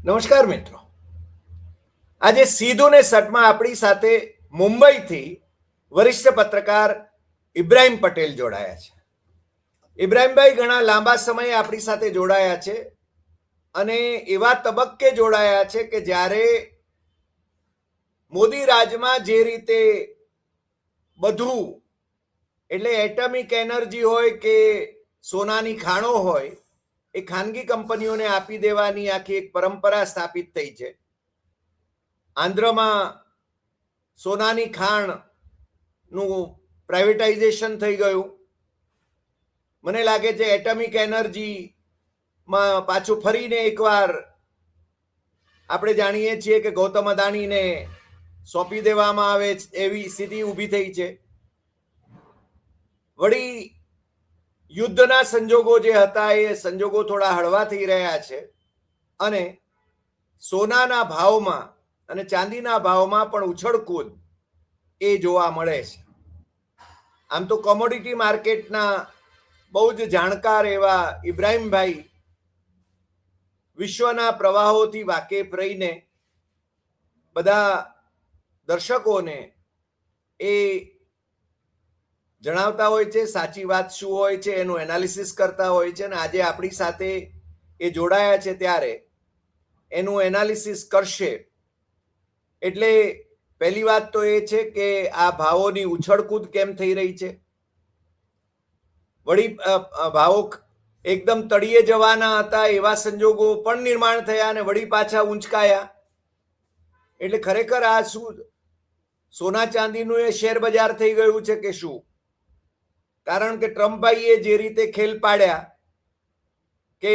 નમસ્કાર મિત્રો. આજે સીધું ને સટમાં આપણી સાથે મુંબઈથી વરિષ્ઠ પત્રકાર ઇબ્રાહિમ પટેલ જોડાયા છે. ઇબ્રાહિમભાઈ ઘણા લાંબા સમયે આપણી સાથે જોડાયા છે અને એવા તબક્કે જોડાયા છે કે જ્યારે મોદી રાજમાં જે રીતે બધું એટલે એટમિક એનર્જી હોય કે સોનાની ખાણો હોય એ ખાનગી કંપનીઓને આપી દેવાની આખી એક પરંપરા સ્થાપિત થઈ છે. આંધ્રમાં સોનાની ખાણનું પ્રાઇવેટાઇઝેશન થઈ ગયું. મને લાગે છે એટમિક એનર્જીમાં પાછું ફરીને એકવાર આપણે જાણીએ છીએ કે ગૌતમ અદાણીને સોંપી દેવામાં આવે એવી સ્થિતિ ઊભી થઈ છે. વળી યુદ્ધના સંજોગો જે હતા એ સંજોગો થોડા હળવા થઈ રહ્યા છે અને સોનાના ભાવમાં અને ચાંદીના ભાવમાં પણ ઉછળકૂદ એ જોવા મળે છે. આમ તો કોમોડિટી માર્કેટના બહુ જ જાણકાર એવા ઇબ્રાહિમભાઈ વિશ્વના પ્રવાહોથી વાકેફ રહીને બધા દર્શકોને એ જણાવતા હોય છે, સાચી વાત શું હોય છે એનું એનાલિસિસ કરતા હોય છે અને આજે આપણી સાથે એ જોડાયા છે ત્યારે એનું એનાલિસિસ કરશે. એટલે પહેલી વાત તો એ છે કે આ ભાવોની ઉછળકૂદ કેમ થઈ રહી છે. વળી ભાવો એકદમ તળિયે જવાના હતા એવા સંજોગો પણ નિર્માણ થયા અને વળી પાછા ઊંચકાયા. એટલે ખરેખર આ શું સોના ચાંદીનું એ શેર બજાર થઈ ગયું છે કે શું? કારણ કે ટ્રમ્પભાઈએ જે રીતે ખેલ પાડ્યા કે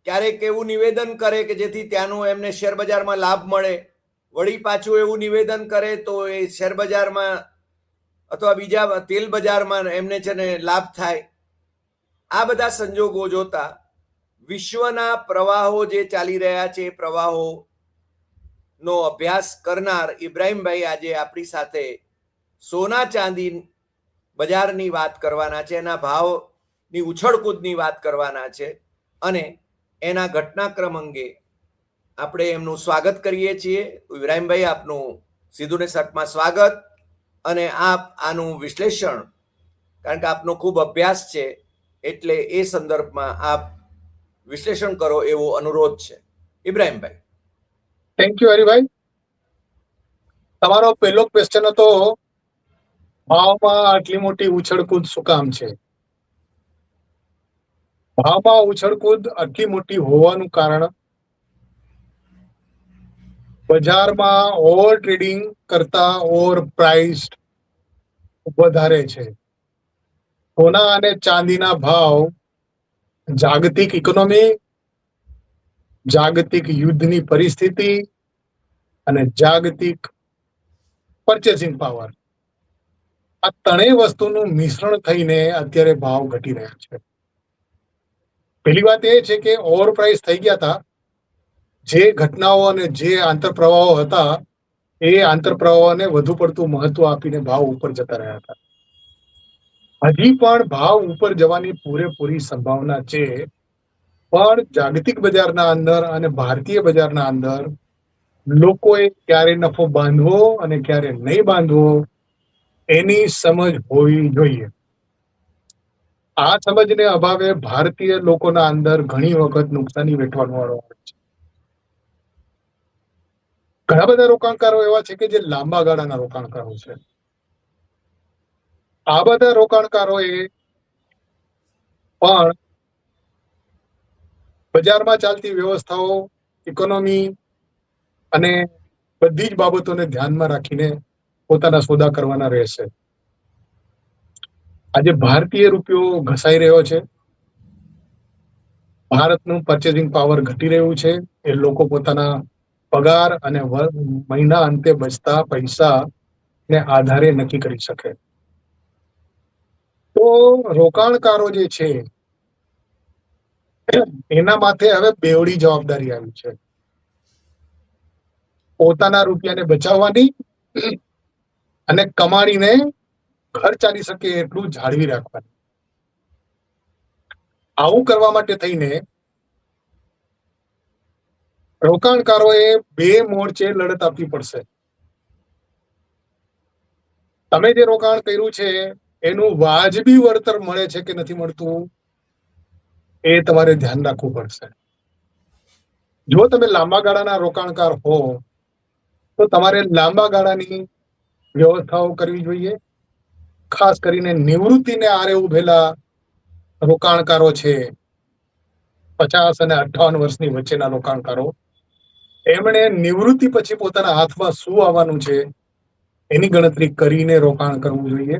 ક્યારેક એવું નિવેદન કરે કે જેથી ત્યાંનું એમને શેર બજારમાં લાભ મળે, વળી પાછું એવું નિવેદન કરે તો એ શેર બજારમાં અથવા બીજા તેલ બજારમાં એમને છે ને લાભ થાય. આ બધા સંજોગો જોતા વિશ્વના પ્રવાહો જે ચાલી રહ્યા છે એ પ્રવાહોનો અભ્યાસ કરનાર ઇબ્રાહિમભાઈ આજે આપણી સાથે સોના ચાંદી બજારની વાત કરવાના છે, એના ભાવની ઉછળકૂદની વાત કરવાના છે અને એના ઘટનાક્રમ અંગે આપણે એમનું સ્વાગત કરીએ છીએ. ઇબ્રાહિમભાઈ, આપનું સીધું ને સટમાં સ્વાગત. અને આપ આનું વિશ્લેષણ, કારણ કે આપનો ખૂબ અભ્યાસ છે એટલે એ સંદર્ભમાં આપ વિશ્લેષણ કરો એવો અનુરોધ છે. ઇબ્રાહિમભાઈ. Thank you Haribhai. તમારો પહેલો ક્વેશ્ચન હતો ભાવમાં આટલી મોટી ઉછળકૂદ શું કામ છે? ભાવમાં ઉછળકૂદ આટલી મોટી હોવાનું કારણ બજારમાં ઓવર ટ્રેડિંગ કરતા ઓવર પ્રાઇસ વધારે છે. સોના અને ચાંદીના ભાવ જાગતિક ઇકોનોમી, જાગતિક યુદ્ધની પરિસ્થિતિ અને જાગતિક પરચેસિંગ પાવર, આ ત્રણેય વસ્તુનું મિશ્રણ થઈને અત્યારે ભાવ ઘટી રહ્યા છે. પહેલી વાત એ છે કે ઓવર પ્રાઇસ થઈ ગયા હતા. જે ઘટનાઓ અને જે આંતરપ્રવાહો હતા એ આંતરપ્રવાહોને વધુ પડતું મહત્વ આપીને ભાવ ઉપર જતા રહ્યા હતા. હજી પણ ભાવ ઉપર જવાની પૂરેપૂરી સંભાવના છે, પણ જાગતિક બજારના અંદર અને ભારતીય બજારના અંદર લોકોએ ક્યારે નફો બાંધવો અને ક્યારે નહીં બાંધવો એની સમજ હોવી જોઈએ. આ સમજને અભાવે ભારતીય લોકોના અંદર ઘણી વખત નુકસાની વેઠવાનો વાળો આવે છે. ઘણા બધા રોકાણકારો એવા છે કે જે લાંબા ગાળાના રોકાણકારો છે. આ બધા રોકાણકારોએ પણ બજારમાં ચાલતી વ્યવસ્થાઓ, ઇકોનોમી અને બધી જ બાબતોને ધ્યાનમાં રાખીને પોતાના સોદા કરવાના રહેશે. આજે ભારતીય રૂપિયો ઘસાઈ રહ્યો છે, ભારતનું પરચેસિંગ પાવર ઘટી રહ્યું છે. એ લોકો પોતાના પગાર અને મહિના અંતે બચતા પૈસા ને આધારે નક્કી કરી શકે. તો રોકાણકારો જે છે એના માથે હવે બેવડી જવાબદારી આવી છે. પોતાના રૂપિયાને બચાવવાની અને કમાણીને ઘર ચાલી શકે એટલું જાળવી રાખવાનું. આવું કરવા માટે થઈને રોકાણકારોએ બે મોરચે લડત આપવી પડશે. તમે જે રોકાણ કર્યું છે એનું વાજબી વળતર મળે છે કે નથી મળતું એ તમારે ધ્યાન રાખવું પડશે. જો તમે લાંબા ગાળાના રોકાણકાર હો તો તમારે લાંબા ગાળાની વ્યવસ્થાઓ કરવી જોઈએ. ખાસ કરીને નિવૃત્તિને આરે ઉભેલા રોકાણકારો છે, 50 અને 58 વર્ષની વચ્ચેના રોકાણકારો, એમણે નિવૃત્તિ પછી પોતાના હાથમાં શું આવવાનું છે એની ગણતરી કરીને રોકાણ કરવું જોઈએ.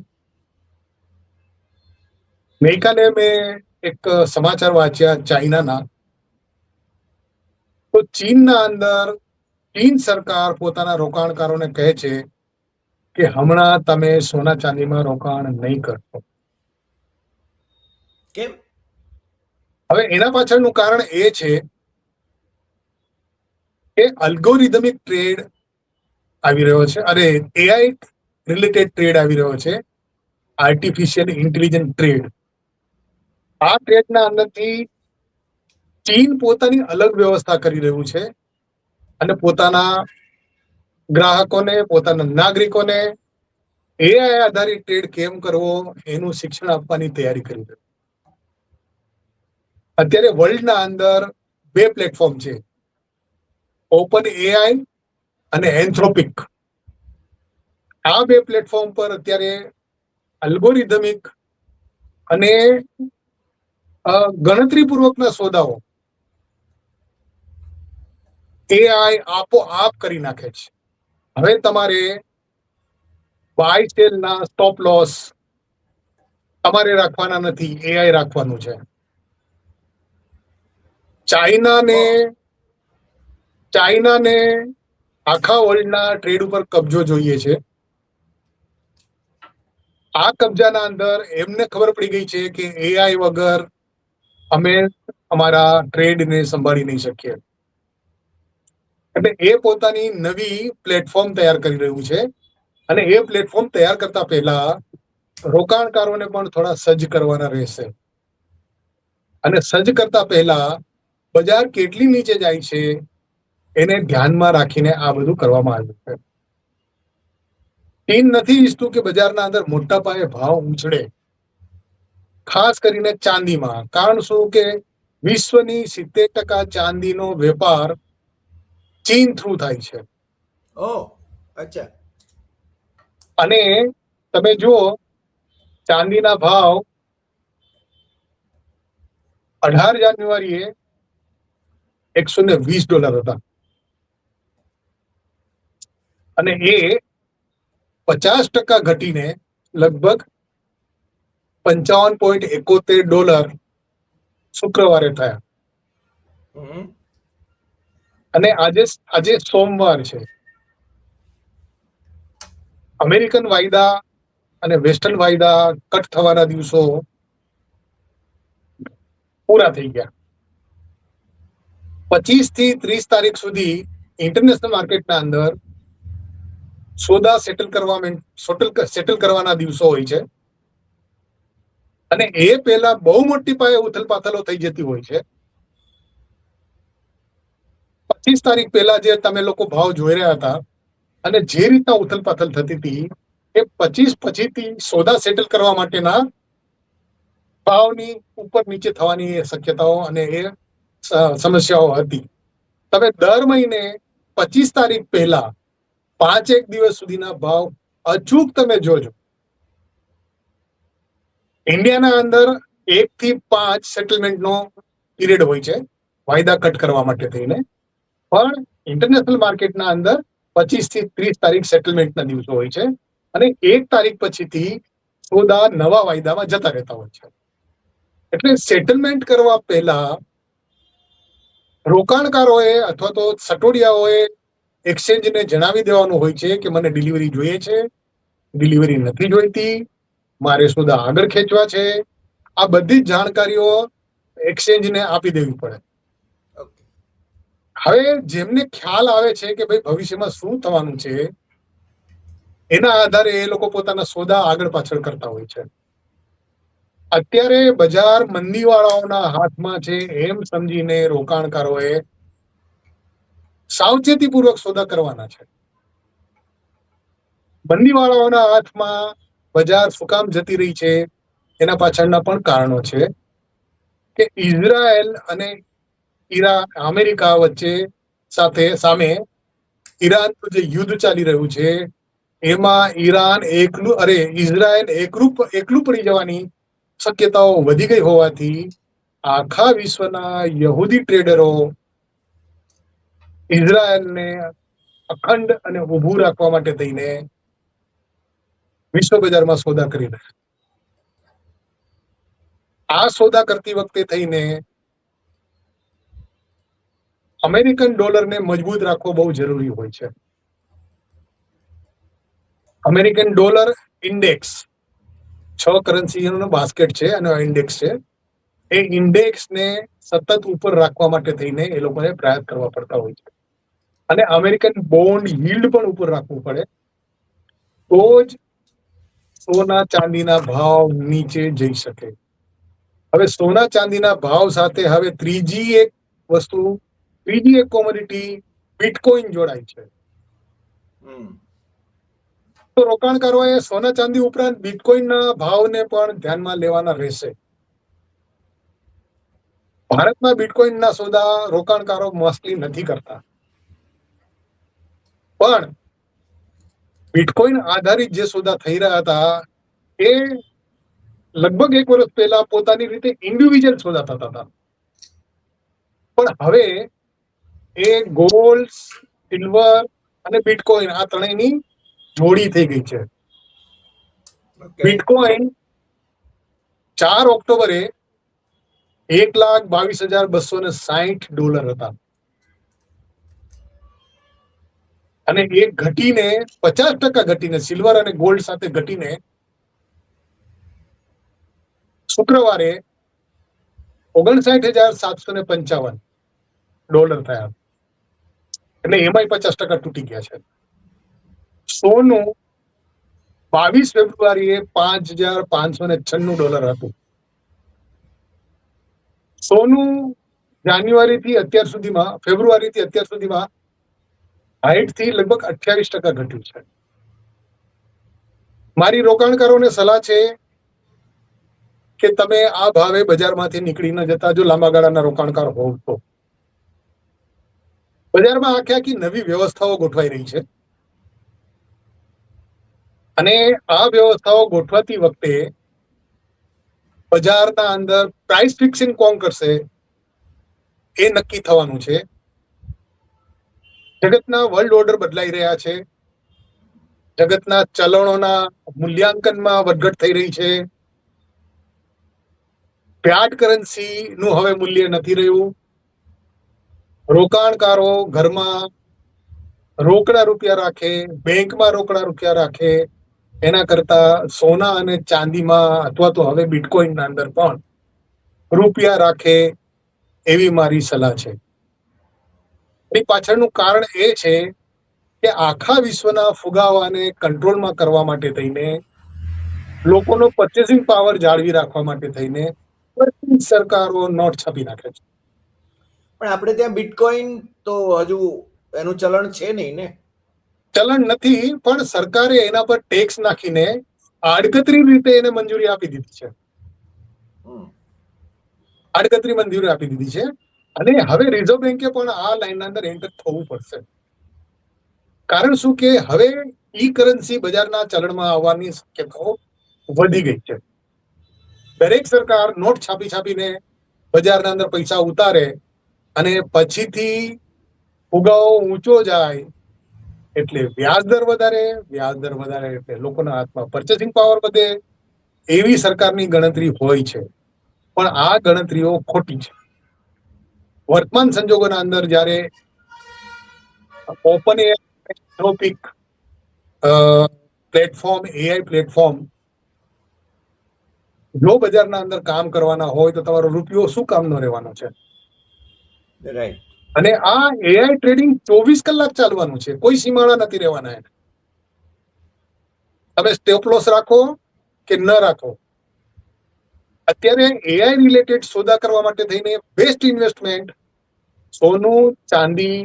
ગઈકાલે મેં એક સમાચાર વાંચ્યા ચાઇનાના. તો ચીનના અંદર ચીન સરકાર પોતાના રોકાણકારોને કહે છે કે હમણાં તમે સોના ચાંદીમાં રોકાણ નહીં કરશો. કેમ? હવે એના પાછળનું કારણ એ છે કે અલ્ગોરિધમિક ટ્રેડ આવી રહ્યો છે, અરે એઆઈ રિલેટેડ ટ્રેડ આવી રહ્યો છે, આર્ટિફિશિયલ ઇન્ટેલિજન્ટ ટ્રેડ. આ ટ્રેડના અંદરથી ચીન પોતાની અલગ વ્યવસ્થા કરી રહ્યું છે અને પોતાના ગ્રાહકોને, પોતાના નાગરિકોને એઆઈ આધારિત ટ્રેડ કેમ કરવો એનું શિક્ષણ આપવાની તૈયારી કરી રહ્યું. અત્યારે વર્લ્ડના અંદર બે પ્લેટફોર્મ છે, ઓપન એઆઈ અને એન્થ્રોપિક. આ બે પ્લેટફોર્મ પર અત્યારે અલ્ગોરિધમિક અને ગણતરીપૂર્વકના સોદાઓ એઆઈ આપોઆપ કરી નાખે છે. હવે તમારે બાય સેલના સ્ટોપ લોસ તમારે રાખવાના નથી, એઆઈ રાખવાનું છે. ચાઇનાને આખા વર્લ્ડના ટ્રેડ ઉપર કબજો જોઈએ છે. આ કબજાના અંદર એમને ખબર પડી ગઈ છે કે એઆઈ વગર અમે અમારા ટ્રેડને સંભાળી નહીં શકીએ. એટલે એ પોતાની નવી પ્લેટફોર્મ તૈયાર કરી રહ્યું છે અને એ પ્લેટફોર્મ તૈયાર કરતા પહેલા રોકાણકારોને પણ થોડા સજ્જ કરવાના રહેશે. અને સજ્જ કરતા પહેલા બજાર કેટલી નીચે જાય છે એને ધ્યાનમાં રાખીને આ બધું કરવામાં આવ્યું છે. ચીન નથી ઈચ્છતું કે બજારના અંદર મોટા પાયે ભાવ ઉછળે, ખાસ કરીને ચાંદીમાં. કારણ શું કે વિશ્વની 70% ચાંદીનો વેપાર ચીન થ્રુ થાય છે. ઓહ, અચ્છા. અને તમે જુઓ ચાંદીના ભાવ 18 જાન્યુઆરીએ $120 હતા અને એ 50% ઘટીને લગભગ $55.71 શુક્રવારે થયા. અને આજે સોમવાર છે. અમેરિકન વાયદા અને વેસ્ટર્ન વાયદા કટ થવાના દિવસો પૂરા થઈ ગયા. 25 થી 30 તારીખ સુધી ઇન્ટરનેશનલ માર્કેટના અંદર સોદા સેટલ કરવાના દિવસો હોય છે અને એ પહેલા બહુ મોટી પાયે ઉથલપાથલો થઈ જતી હોય છે. 25 તારીખ પહેલા જે તમે લોકો ભાવ જોઈ રહ્યા હતા અને જે રીતના ઉથલપાથલ થતી હતી એ 25 પછીથી સોદા સેટલ કરવા માટેના ભાવની ઉપર નીચે થવાની શક્યતાઓ અને એ સમસ્યાઓ હતી. તમે દર મહિને 25 તારીખ પહેલા 5 દિવસ સુધીના ભાવ અચૂક તમે જોજો. ઇન્ડિયાના અંદર 1 થી 5 સેટલમેન્ટનો પીરિયડ હોય છે વાયદા કટ કરવા માટે થઈને, પણ ઇન્ટરનેશનલ માર્કેટના અંદર 25 થી 30 તારીખ સેટલમેન્ટના દિવસો હોય છે અને 1 તારીખ પછીથી સોદા નવા વાયદામાં જતા રહેતા હોય છે. એટલે સેટલમેન્ટ કરવા પહેલા રોકાણકારોએ અથવા તો સટોડિયાઓએ એક્સચેન્જને જણાવી દેવાનું હોય છે કે મને ડિલિવરી જોઈએ છે, ડિલિવરી નથી જોઈતી, મારે સોદા આગળ ખેંચવા છે. આ બધી જ જાણકારીઓ એક્સચેન્જને આપી દેવી પડે. હવે જેમને ખ્યાલ આવે છે કે ભાઈ ભવિષ્યમાં શું થવાનું છે એના આધારે એ લોકો પોતાના સોદા આગળ પાછળ કરતા હોય છે. અત્યારે બજાર મંદીવાળાઓના હાથમાં છે એમ સમજીને રોકાણકારોએ સાવચેતીપૂર્વક સોદા કરવાના છે. બંદીવાળાઓના હાથમાં બજાર શું કામ જતી રહી છે એના પાછળના પણ કારણો છે કે ઇઝરાયલ અને અમેરિકા વચ્ચે સામે ઈરાનનું જે યુદ્ધ ચાલી રહ્યું છે એમાં ઇઝરાયલ એકલું પડી જવાની શક્યતાઓ વધી ગઈ હોવાથી આખા વિશ્વના યહૂદી ટ્રેડરો ઇઝરાયલને અખંડ અને ઊભું રાખવા માટે થઈને વિશ્વ બજારમાં સોદા કરી રહ્યા. આ સોદા કરતી વખતે થઈને અમેરિકન ડોલરને મજબૂત રાખવો બહુ જરૂરી હોય છે. અમેરિકન ડોલર ઇન્ડેક્સ 6 કરન્સીનો બાસ્કેટ છે અને ઇન્ડેક્સ છે. એ ઇન્ડેક્સને સતત ઉપર રાખવા માટે થઈને એ લોકોને પ્રયાસ કરવા પડતા હોય છે અને અમેરિકન બોન્ડ yieldપણ ઉપર રાખવું પડે તો જ સોના ચાંદીના ભાવ નીચે જઈ શકે. હવે સોના ચાંદીના ભાવ સાથે હવે ત્રીજી એક કોમોડિટી બિટકોઇન જોડાય છે. તો રોકાણકારોએ સોના ચાંદી ઉપરાંત બિટકોઇનના ભાવને પણ ધ્યાનમાં લેવાના રહેશે. ભારતમાં બિટકોઇનના સોદા રોકાણકારો મોસ્ટલી નથી કરતા, પણ બિટકોઇન આધારિત જે સોદા થઈ રહ્યા હતા એ લગભગ 1 વર્ષ પહેલા પોતાની રીતે ઇન્ડિવિજ્યુઅલ સોદા થતા હતા, પણ હવે એ ગોલ્ડ, સિલ્વર અને બિટકોઇન આ ત્રણેયની જોડી થઈ ગઈ છે. બિટકોઇન 4 ઓક્ટોબરે $1,22,260 હતા અને એ ઘટીને 50% ઘટીને સિલ્વર અને ગોલ્ડ સાથે ઘટીને શુક્રવારે $59,755 થયા એટલે એમાંય 50% તૂટી ગયા છે. સોનું 22 ફેબ્રુઆરીએ $5,596 હતું. સોનું ફેબ્રુઆરીથી અત્યાર સુધીમાં હાઈટથી લગભગ 28% ઘટ્યું છે. મારી રોકાણકારોને સલાહ છે કે તમે આ ભાવે બજારમાંથી નીકળી ન જતા જો લાંબા ગાળાના રોકાણકાર હોવ તો. બજારમાં આખી નવી વ્યવસ્થાઓ ગોઠવાઈ રહી છે અને આ વ્યવસ્થાઓ ગોઠવાતી વખતે બજારના અંદર પ્રાઇસ ફિક્સિંગ કોણ કરશે એ નક્કી થવાનું છે. જગતના વર્લ્ડ ઓર્ડર બદલાઈ રહ્યા છે, જગતના ચલણોના મૂલ્યાંકનમાં વધઘટ થઈ રહી છે, ફિયાટ કરન્સીનું હવે મૂલ્ય નથી રહ્યું. રોકાણકારો ઘરમાં રોકડા રૂપિયા રાખે, બેંકમાં રોકડા રૂપિયા રાખે એના કરતા સોના અને ચાંદીમાં અથવા તો હવે બિટકોઇનના અંદર પણ રૂપિયા રાખે એવી મારી સલાહ છે. એની પાછળનું કારણ એ છે કે આખા વિશ્વના ફુગાવાને કંટ્રોલમાં કરવા માટે થઈને, લોકોનો પરચેસિંગ પાવર જાળવી રાખવા માટે થઈને સરકારો નોટ છાપી નાખે છે. પણ આપણે ત્યાં બિટકોઇન તો હજુ એનું ચલણ છે નહીં ને? ચલણ નથી, પણ સરકારે એના પર ટેક્સ નાખીને આડકતરી રીતે એને મંજૂરી આપી દીધી છે. આડકતરી મંજૂરી આપી દીધી છે અને હવે રિઝર્વ બેન્કે પણ આ લાઈનના અંદર એન્ટર થવું પડશે. કારણ શું કે હવે ઈ કરન્સી બજારના ચલણમાં આવવાની શક્યતાઓ વધી ગઈ છે. દરેક સરકાર નોટ છાપીને બજારના અંદર પૈસા ઉતારે અને પછીથી ફુગાવો ઊંચો જાય એટલે વ્યાજ દર વધારે એટલે લોકોના હાથમાં પરચેસિંગ પાવર વધે એવી સરકારની ગણતરી હોય છે, પણ આ ગણતરીઓ ખોટી છે. વર્તમાન સંજોગોના અંદર જ્યારે ઓપન એઆઈ પ્લેટફોર્મ જો બજારના અંદર કામ કરવાના હોય તો તમારો રૂપિયો શું કામનો રહેવાનો છે? રાઈટ. અને આ એઆઈ ટ્રેડિંગ 24 કલાક ચાલવાનું છે, કોઈ સીમાડા નથી રહેવાના. તમે સ્ટોપ લોસ રાખો કે ન રાખો, અત્યારે એઆઈ રિલેટેડ સોદા કરવા માટે થઈને બેસ્ટ ઇન્વેસ્ટમેન્ટ સોનું, ચાંદી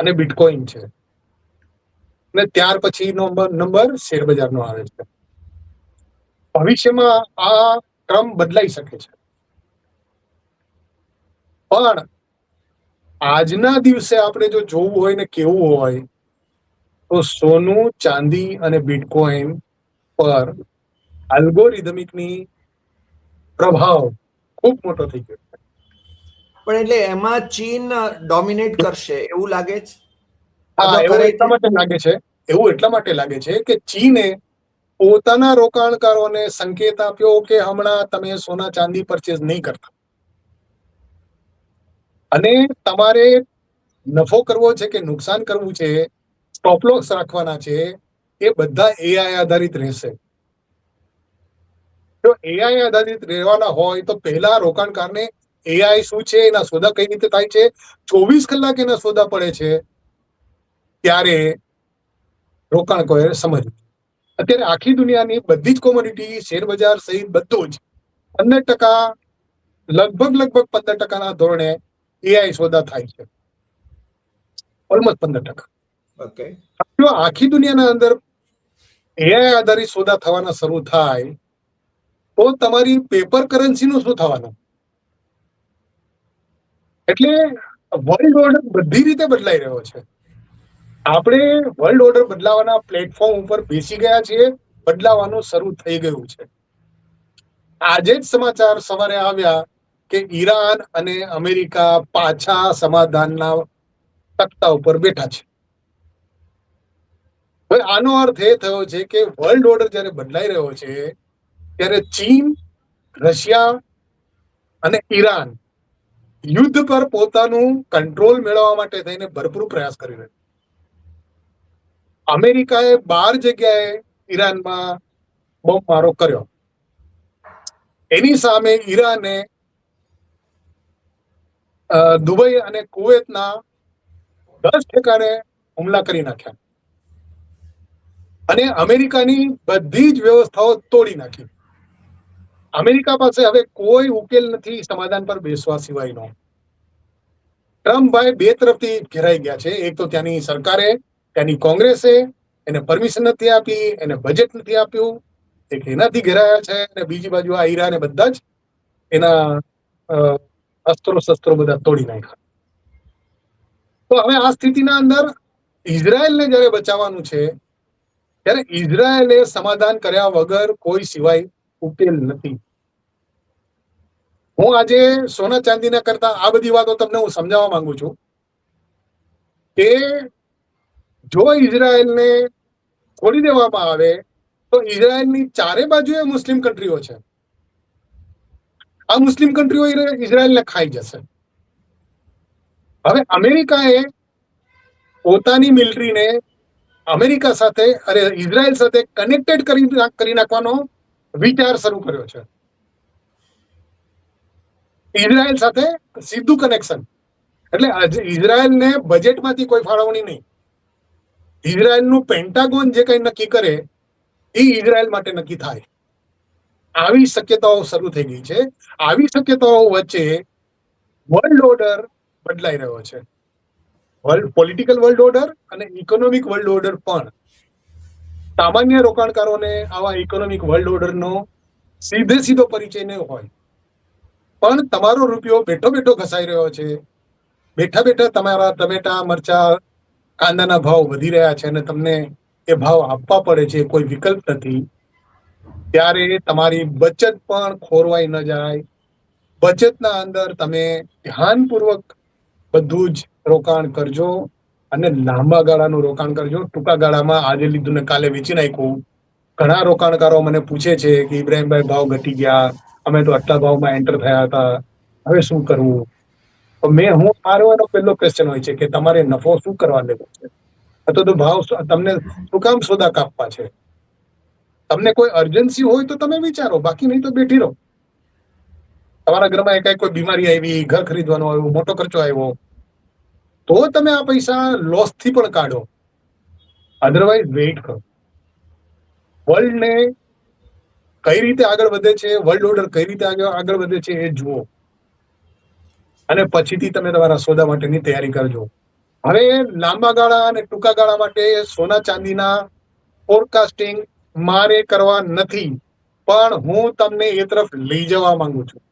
અને બિટકોઇન છે, અને ત્યાર પછીનો નંબર શેર બજારનો આવે છે. ભવિષ્યમાં આ ક્રમ બદલાઈ શકે છે, પણ આજના દિવસે આપણે જો જોવું હોય ને કેવું હોય તો સોનું, ચાંદી અને બિટકોઇન પર આલ્ગોરિધમિકની પ્રભાવ ખૂબ મોટો થઈ ગયો છે. પણ એટલે એમાં ચીન ડોમિનેટ કરશે એવું લાગે છે? હા, અથવા એવું કરે એટલા છે? માટે લાગે છે, કે ચીને પોતાના રોકાણકારોને સંકેત આપ્યો કે હમણાં તમે સોના ચાંદી પરચેઝ નહીં કરતા, અને તમારે નફો કરવો છે કે નુકસાન કરવું છે, સ્ટોપ લોસ રાખવાના છે, એ બધા એઆઈ આધારિત રહેશે. જો એઆઈ આધારિત રહેવાના હોય તો પહેલા રોકાણકારને એઆઈ શું છે, એના સોદા કઈ રીતે થાય છે, 24 કલાક એના સોદા પડે છે, ત્યારે રોકાણકારોએ સમજવું. અત્યારે આખી દુનિયાની બધી જ કોમોડિટી, શેર બજાર સહિત બધું જ 15%, લગભગ 15%ના ધોરણે એઆઈ સોદા થાય છે, ઓલમોસ્ટ 15%. ઓકે. જો આખી દુનિયાના અંદર એઆઈ આધારિત સોદા થવાના શરૂ થાય તો તમારી પેપર કરન્સીનું શું થવાનું? એટલે વર્લ્ડ ઓર્ડર બધી રીતે બદલાઈ રહ્યો છે. આપણે વર્લ્ડ ઓર્ડર બદલાવાના પ્લેટફોર્મ ઉપર બેસી ગયા છીએ, બદલાવાનું શરૂ થઈ ગયું છે. આજે જ સમાચાર સવારે આવ્યા કે ઈરાન અને અમેરિકા પાછા સમાધાનના તખ્તા ઉપર બેઠા છે. હવે આનો અર્થ એ થયો છે કે વર્લ્ડ ઓર્ડર જ્યારે બદલાઈ રહ્યો છે ત્યારે ચીન, રશિયા અને ઈરાન યુદ્ધ પર પોતાનું કંટ્રોલ મેળવવા માટે થઈને ભરપૂર પ્રયાસ કરી રહ્યું. અમેરિકાએ 12 જગ્યાએ ઈરાનમાં બોમ્બમારો કર્યો. એની સામે ઈરાને દુબઈ અને કુવેતના 10 ઠેકાણે હુમલા કરી નાખ્યા, અને અમેરિકાની બધી જ વ્યવસ્થાઓ તોડી નાખી. અમેરિકા પાસે હવે કોઈ ઉકેલ નથી સમાધાન પર બેસવા સિવાયનો. ટ્રમ્પભાઈ બે તરફથી ઘેરાઈ ગયા છે. એક તો ત્યાંની સરકારે, ત્યાંની કોંગ્રેસે એને પરમિશન નથી આપી, એને બજેટ નથી આપ્યું, એક એનાથી ઘેરાયા છે, અને બીજી બાજુ આ ઈરાને બધા જ એના અસ્ત્રો શસ્ત્રો બધા તોડી નાખ્યા. તો હવે આ સ્થિતિના અંદર ઇઝરાયલને જ્યારે બચાવવાનું છે ત્યારે ઇઝરાયલે સમાધાન કર્યા વગર કોઈ સિવાય ઉકેલ નથી. હું આજે સોના ચાંદીના કરતા આ બધી વાતો તમને હું સમજાવવા માંગુ છું કે જો ઇઝરાયલને છોડી દેવામાં આવે તો ઇઝરાયલની ચારે બાજુએ મુસ્લિમ કન્ટ્રીઓ છે. આ મુસ્લિમ કન્ટ્રીઓ ઇઝરાયલને ખાઈ જશે. હવે અમેરિકાએ પોતાની મિલિટરીને અમેરિકા સાથે ઇઝરાયલ સાથે કનેક્ટેડ કરી નાખવાનો વિચાર શરૂ કર્યો છે. ઇઝરાયલ સાથે સીધું કનેક્શન, એટલે ઇઝરાયલને બજેટમાંથી કોઈ ફાળવણી નહીં. ઇઝરાયલનું પેન્ટાગોન જે કંઈ નક્કી કરે એ ઇઝરાયલ માટે નક્કી થાય. આવી શક્યતાઓ શરૂ થઈ ગઈ છે. આવી શક્યતાઓ વચ્ચે વર્લ્ડ ઓર્ડર બદલાઈ રહ્યો છે. પોલિટિકલ વર્લ્ડ ઓર્ડર અને ઇકોનોમિક વર્લ્ડ ઓર્ડર પણ. સામાન્ય રોકાણકારોને આવા ઇકોનોમિક વર્લ્ડ ઓર્ડરનો સીધો પરિચય ન હોય, પણ તમારો રૂપિયો બેઠો બેઠો ઘસાઈ રહ્યો છે, બેઠા બેઠા તમારા ટમેટા, મરચા, કાંદાના ભાવ વધી રહ્યા છે અને તમને એ ભાવ આપવા પડે છે, કોઈ વિકલ્પ નથી, ત્યારે તમારી બચત પણ ખોરવાઈ ન જાય. બચતના અંદર તમે ધ્યાનપૂર્વક બધું જ રોકાણ કરજો અને લાંબા ગાળાનું રોકાણ કરજો. ટૂંકા ગાળામાં આજે લીધું ને કાલે વેચી નાખ્યું. ઘણા રોકાણકારો મને પૂછે છે કે ઇબ્રાહીમભાઈ ભાવ ઘટી ગયા, અમે તો આટલા ભાવમાં એન્ટર થયા હતા, હવે શું કરવું? તો હું મારો પહેલો ક્વેશ્ચન હોય છે કે તમારે નફો શું કરવા લેવો છે, અથવા તો ભાવ તમને શું કામ સોદા કાપવા છે? તમને કોઈ અર્જન્સી હોય તો તમે વિચારો, બાકી નહીં તો બેઠી રહો. તમારા ઘરમાં એકાએક કોઈ બીમારી આવી, ઘર ખરીદવાનો આવ્યો, મોટો ખર્ચો આવ્યો, તો તમે આ પૈસા લોસથી પણ કાઢો, અધરવાઇઝ વેઇટ કરો. વર્લ્ડને કઈ રીતે આગળ વધે છે, વર્લ્ડ ઓર્ડર કઈ રીતે આગળ વધે છે એ જુઓ, અને પછીથી તમે તમારા સોદા માટેની તૈયારી કરજો. હવે લાંબા ગાળા અને ટૂંકા ગાળા માટે સોના ચાંદીના ફોરકાસ્ટિંગ મારે કરવા નથી, પણ હું તમને એ તરફ લઈ જવા માંગુ છું.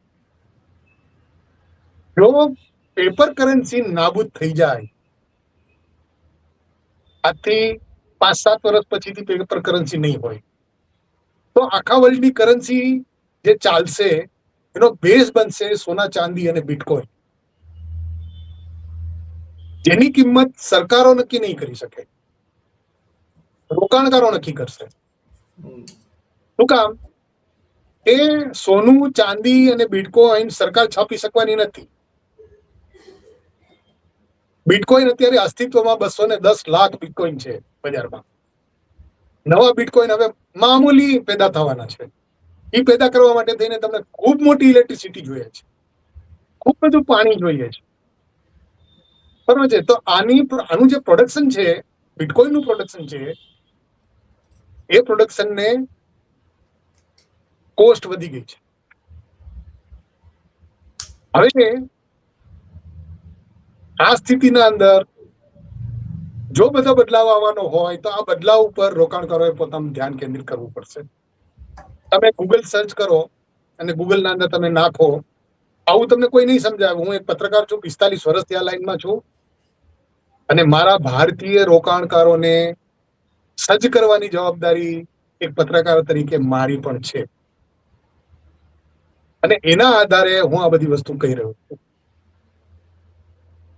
જો પેપર કરન્સી નાબૂદ થઈ જાય, આજથી 5-7 વર્ષ પછીથી પેપર કરન્સી નહીં હોય, તો આખા વર્લ્ડની કરન્સી જે ચાલશે એનો બેઝ બનશે સોના ચાંદી અને બિટકોઇન, જેની કિંમત સરકારો નક્કી નહીં કરી શકે, રોકાણકારો નક્કી કરશે. શું કામ? એ સોનું ચાંદી અને બિટકોઇન સરકાર છાપી શકવાની નથી. બિટકોઇન અત્યારે અસ્તિત્વમાં 210 લાખ બિટકોઇન છે બજારમાં. નવા બિટકોઇન હવે મામૂલી પેદા થવાના છે. એ પેદા કરવા માટે થઈને તમને ખૂબ મોટી ઇલેક્ટ્રિસિટી જોઈએ છે, ખૂબ બધું પાણી જોઈએ છે, બરાબર છે. તો આનું જે પ્રોડક્શન છે, બિટકોઇનનું પ્રોડક્શન છે, એ પ્રોડક્શનને કોસ્ટ વધી ગઈ છે. હવે આ સ્થિતિના અંદર જો બધો બદલાવ આવવાનો હોય તો આ બદલાવ ઉપર રોકાણકારોએ પોતાનું ધ્યાન કેન્દ્રિત કરવું પડશે. તમે ગૂગલ સર્ચ કરો અને ગૂગલના અંદર તમે નાખો, આવું તમને કોઈ નહીં સમજાવે. હું એક પત્રકાર છું, 45 વર્ષથી આ લાઈનમાં છું, અને મારા ભારતીય રોકાણકારોને સજ્જ કરવાની જવાબદારી એક પત્રકાર તરીકે મારી પણ છે, અને એના આધારે હું આ બધી વસ્તુ કહી રહ્યો છું.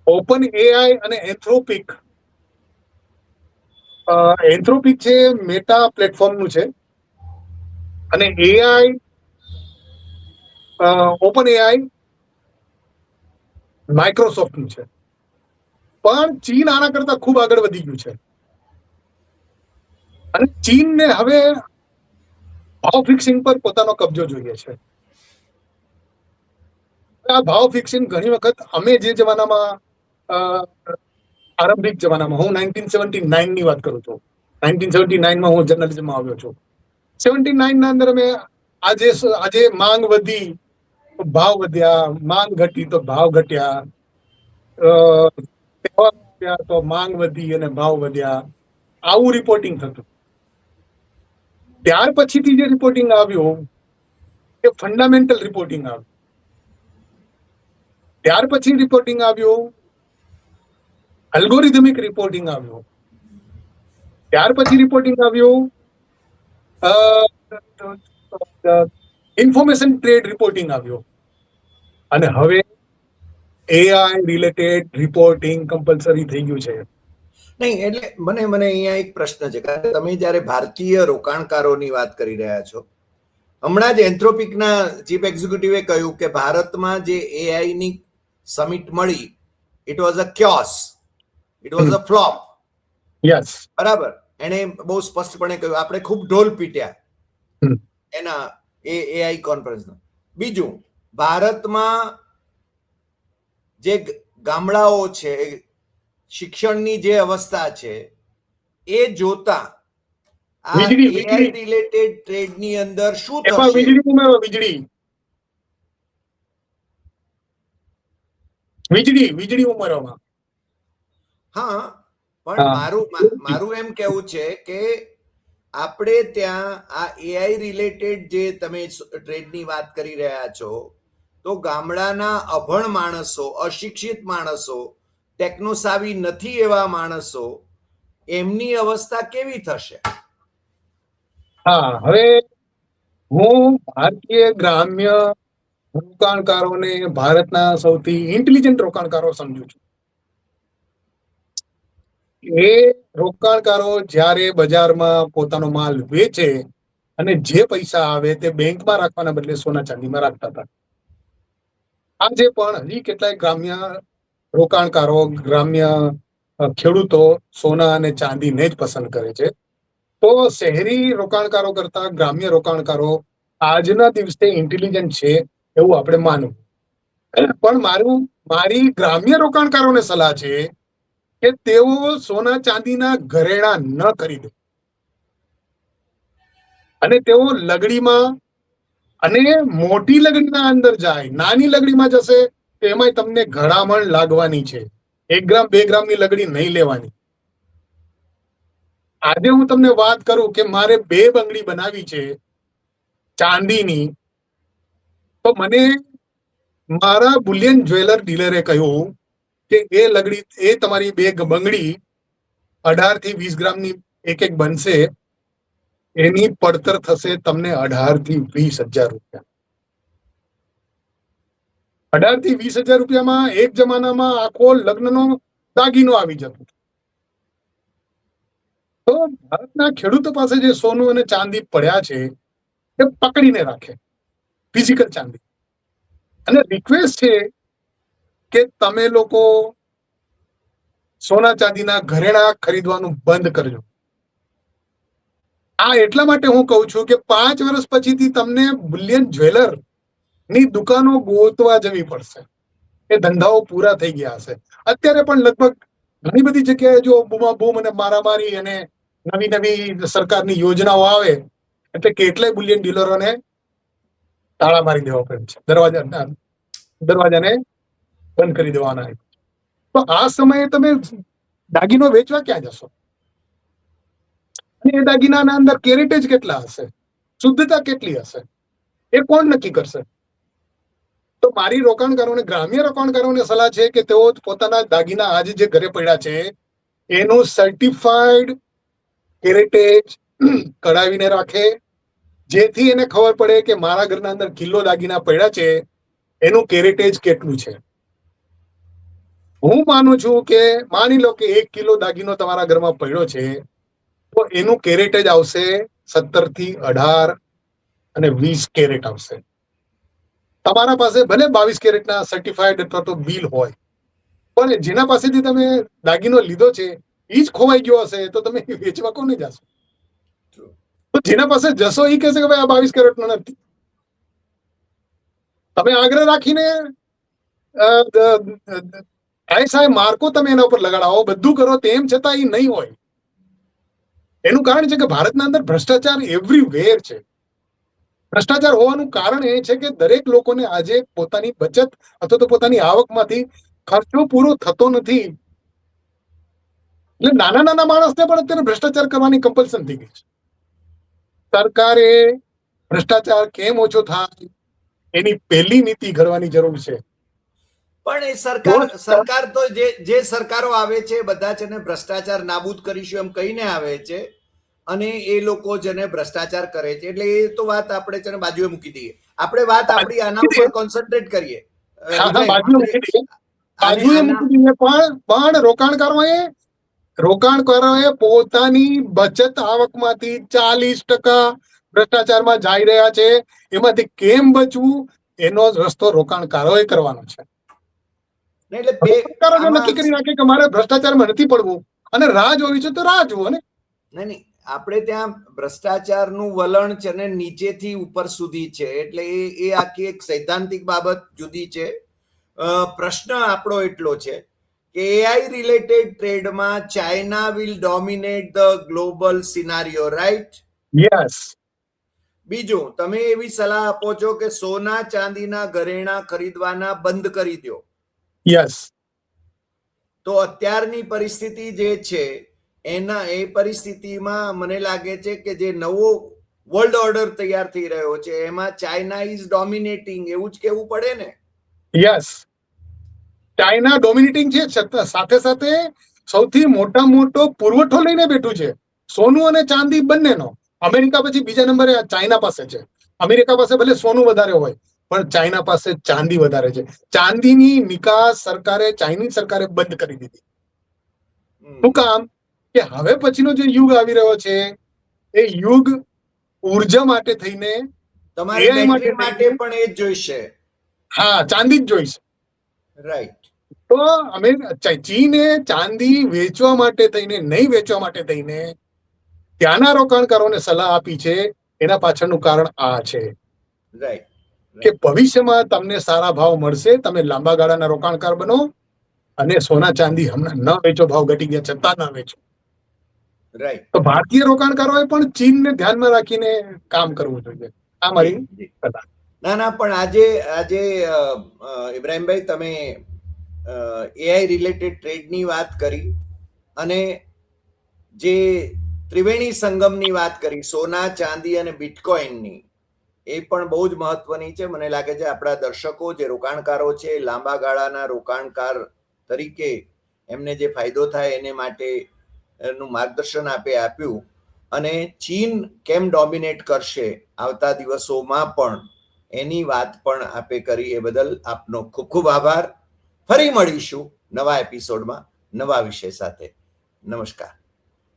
ઓપન એઆઈ અને એન્થ્રોપિક છે મેટા પ્લેટફોર્મનું છે, અને એઆઈ ઓપન એઆઈ માઇક્રોસોફ્ટનું છે. પણ ચીન આના કરતા ખૂબ આગળ વધી ગયું છે, અને ચીનને હવે ભાવ ફિક્સિંગ પર પોતાનો કબજો જોઈએ છે. આ ભાવ ફિક્સિંગ ઘણી વખત અમે જે જમાનામાં આરંભિક જમાનામાં, હું 1979 ની વાત કરું છું, 1979માં હું જર્નલિઝમમાં આવ્યો છું. 79 ના અંદર અમે આજે માંગ વધી તો ભાવ વધ્યા, માંગ ઘટી તો ભાવ ઘટ્યા, તહેવાર આવ્યા તો માંગ વધી અને ભાવ વધ્યા, આવું રિપોર્ટિંગ થતું. ત્યાર પછીથી જે રિપોર્ટિંગ આવ્યું એ ફંડામેન્ટલ રિપોર્ટિંગ આવ્યું. ત્યાર પછી રિપોર્ટિંગ આવ્યું અલ્ગોરિધમિક રિપોર્ટિંગ આવ્યું. ત્યાર પછી રિપોર્ટિંગ આવ્યું ઇન્ફોર્મેશન ટ્રેડ રિપોર્ટિંગ આવ્યું, અને હવે એઆઈ રિલેટેડ રિપોર્ટિંગ કમ્પલસરી થઈ ગયું છે. નહીં, એટલે મને અહીંયા એક પ્રશ્ન છે, કારણ કે તમે જ્યારે ભારતીય રોકાણકારોની વાત કરી રહ્યા છો, હમણાં જ એન્થ્રોપિકના ચીફ એક્ઝિક્યુટિવે કહ્યું કે ભારતમાં જે એઆઈ ની સમિટ મળી, it was a chaos, it was a flop. Yes, બરાબર. એને બહુ સ્પષ્ટપણે કહ્યું, આપણે ખૂબ ઢોલ પીટ્યા એના એઆઈ કોન્ફરન્સનો. બીજું, ભારતમાં જે ગામડાઓ છે, શિક્ષણની જે અવસ્થા છે, એ જોતા આ એઆઈ રિલેટેડ ટ્રેડની અંદર શું થશે? વીજળી ઉમેરવામાં. હા, પણ મારું એમ કેવું છે કે આપણે ત્યાં આ એઆઈ રિલેટેડ જે તમે ટ્રેડની વાત કરી રહ્યા છો, તો ગામડાના અભણ માણસો, અશિક્ષિત માણસો, ટેકનોસાવી નથી એવા માણસો, એમની અવસ્થા કેવી થશે? હા, હવે હું ભારતીય ગ્રામ્ય રોકાણકારોને ભારતના સૌથી ઇન્ટેલિજન્ટ રોકાણકારો સમજુ છું. એ રોકાણકારો જ્યારે બજારમાં પોતાનો માલ વેચે અને જે પૈસા આવે તે બેંકમાં રાખવાના બદલે સોના ચાંદીમાં રાખતા હતા. આજે પણ હજી કેટલાય ગ્રામ્ય રોકાણકારો, ગ્રામ્ય ખેડૂતો સોના અને ચાંદીને જ પસંદ કરે છે. તો શહેરી રોકાણકારો કરતા ગ્રામ્ય રોકાણકારો આજના દિવસે ઇન્ટેલિજન્ટ છે એવું આપણે માનવું. પણ મારી ગ્રામ્ય રોકાણકારોને સલાહ છે કે તેઓ સોના ચાંદીના ઘરેણા ન ખરીદે, અને તેઓ લગડીમાં અને મોટી લગડીના અંદર જાય. નાની લગડીમાં જશે તો એમાં તમને ઘડામણ લાગવાની છે, 1 ગ્રામ 2 ગ્રામની લગડી નહીં લેવાની. આજે હું તમને વાત કરું કે મારે 2 બંગડી બનાવી છે ચાંદીની, તો મને મારા બુલિયન જ્વેલર ડીલરે કહ્યું કે એ લગડી, એ તમારી 2 બંગડી 18 થી 20 ગ્રામની એક એક બનશે, એની પડતર થશે તમને 18 થી 20,000 રૂપિયા. 18 થી 20,000 રૂપિયામાં એક જમાનામાં આખો લગ્નનો દાગીનો આવી જતો. તો ભારતના ખેડૂતો પાસે જે સોનું અને ચાંદી પડ્યા છે એ પકડીને રાખે, ફિઝિકલ ચાંદી. અને રિક્વેસ્ટ છે કે તમે લોકો સોના ચાંદીના ઘરેણા ખરીદવાનું બંધ કરજો. આ એટલા માટે હું કહું છું કે 5 વર્ષ પછીથી તમને બુલિયન જ્વેલર ની દુકાનો ગોતવા જવી પડશે. એ ધંધાઓ પૂરા થઈ ગયા હશે. અત્યારે પણ લગભગ ઘણી બધી જગ્યાએ જો બૂમાબૂમ અને મારામારી અને નવી નવી સરકારની યોજનાઓ આવે એટલે કેટલાય બુલિયન ડીલરોને તાળા મારી દેવા પડે છે, દરવાજાને બંધ કરી દેવાના. તો આ સમયે તમે દાગીનો વેચવા ક્યાં જશો? એ દાગીનાના અંદર કેરેટેજ કેટલા હશે, શુદ્ધતા કેટલી હશે, એ કોણ નક્કી કરશે? તો મારી રોકાણકારોને, ગ્રામ્ય રોકાણકારોને સલાહ છે કે તેઓ પોતાના દાગીના આજે જે ઘરે પડ્યા છે એનું સર્ટિફાઈડ કેરેટેજ કઢાવીને રાખે, જેથી એને ખબર પડે કે મારા ઘરના અંદર કિલો દાગીના પડ્યા છે, એનું કેરેટેજ કેટલું છે. હું માનું છું કે માની લો કે 1 કિલો દાગીનો તમારા ઘરમાં પડ્યો છે, તો એનું કેરેટેજ આવશે 17 થી 18 અને 20 કેરેટ આવશે. તમારા પાસે ભલે 22 કેરેટના સર્ટિફાઈડ અથવા તો બિલ હોય, પણ જેના પાસેથી તમે દાગીનો લીધો છે એ જ ખોવાઈ ગયો હશે તો તમે વેચવા કોને જશો? તો જેના પાસે જશો એ કહેશે કે ભાઈ આ 22 કેરેટનો નથી. તમે આગ્રહ રાખીને ऐसा માર્કો તમે એના ઉપર લગાડાવો, બધું કરો, તેમ છતાં એ નહીં હોય. એનું કારણ છે કે ભારતના અંદર ભ્રષ્ટાચાર એવરીવેર છે. ભ્રષ્ટાચાર હોવાનું કારણ એ છે કે દરેક લોકોને આજે પોતાની બચત અથવા તો પોતાની આવકમાંથી ખર્ચો પૂરો થતો નથી. એટલે નાના નાના માણસને પણ અત્યારે ભ્રષ્ટાચાર કરવાની કમ્પલ્સન થઈ ગઈ છે. સરકારે ભ્રષ્ટાચાર કેમ ઓછો થાય એની પહેલી નીતિ ઘડવાની જરૂર છે. પણ એ સરકાર તો જે સરકારો આવે છે બધા છે ને ભ્રષ્ટાચાર નાબૂદ કરીશું એમ કહીને આવે છે, અને એ લોકો જેને ભ્રષ્ટાચાર કરે છે એટલે એ તો વાત આપણે છે ને બાજુએ મૂકી દઈએ. આપણે વાત આપણી આના ઉપર કોન્સન્ટ્રેટ કરીએ. પણ રોકાણકારોએ પોતાની બચત આવકમાંથી 40% ભ્રષ્ટાચારમાં જઈ રહ્યા છે. એમાંથી કેમ બચવું એનો રસ્તો રોકાણકારોએ કરવાનો છે. રોકાણકારો નક્કી કરી નાખે કે મારે ભ્રષ્ટાચારમાં નથી પડવું અને રાહ જોવી છે તો રાહ જુઓ ને. નહીં, આપણે ત્યાં ભ્રષ્ટાચારનું વલણ છે ને નીચેથી ઉપર સુધી છે, એટલે એ આખી એક સૈદ્ધાંતિક બાબત જુદી છે. પ્રશ્ન આપણો એટલો છે કે એઆઈ રિલેટેડ ટ્રેડમાં China will dominate the global scenario, right? Yes. બીજું, તમે એવી સલાહ આપો છો કે સોના ચાંદીના ઘરેણા ખરીદવાના બંધ કરી દો. યસ. તો અત્યારની પરિસ્થિતિ જે છે એ પરિસ્થિતિમાં મને લાગે છે કે જે નવો વર્લ્ડ ઓર્ડર તૈયાર થઈ રહ્યો છે એમાં ચાઇના ઇઝ ડોમિનેટિંગ, એવું જ કહેવું પડે ને? યસ, ચાઇના ડોમિનેટિંગ છે, સાથે સાથે સૌથી મોટો પુરવઠો લઈને બેઠું છે, સોનું અને ચાંદી બંનેનો. અમેરિકા પછી બીજા નંબરે ચાઇના પાસે છે. અમેરિકા પાસે ભલે સોનું વધારે હોય પણ ચાઇના પાસે ચાંદી વધારે છે. ચાંદીની નિકાસ ચાઇનીઝ સરકારે બંધ કરી દીધી. શું કામ? કે હવે પછીનો જે યુગ આવી રહ્યો છે એ યુગ ઉર્જા માટે થઈને, તમારે બેટરી માટે પણ એ જ જોઈશે. હા, ચાંદી જ જોઈશે. રાઈટ. તો ચીને ચાંદી વેચવા માટે થઈને, નહીં વેચવા માટે થઈને ત્યાંના રોકાણકારોને સલાહ આપી છે. એના પાછળનું કારણ આ છે. રાઈટ. કે ભવિષ્યમાં તમને સારા ભાવ મળશે, તમે લાંબા ગાળાના રોકાણકાર બનો અને સોના ચાંદી હમણાં ન વેચો, ભાવ ઘટી ગયા છતાં ન વેચો. રાઈટ. તો ભારતીય રોકાણકારોએ પણ ચીનને ધ્યાનમાં રાખીને કામ કરવું જોઈએ. આ મારી ના, પણ આજે ઇબ્રાહીમભાઈ તમે એઆઈ રિલેટેડ ટ્રેડની વાત કરી અને જે ત્રિવેણી સંગમની વાત કરી, સોના, ચાંદી અને બિટકોઇનની, એ પણ બહુ જ મહત્વની છે. મને લાગે છે આપણા દર્શકો જે રોકાણકારો છે, લાંબા ગાળાના રોકાણકાર તરીકે એમને જે ફાયદો થાય એને માટે નું માર્ગદર્શન આપે આપ્યું. અને ચીન કેમ ડોમિનેટ કરશે આવતા દિવસોમાં પણ એની વાત પણ આપે કરી. એ બદલ આપનો ખૂબ ખૂબ આભાર. ફરી મળીશું નવા એપિસોડમાં નવા વિષય સાથે. નમસ્કાર.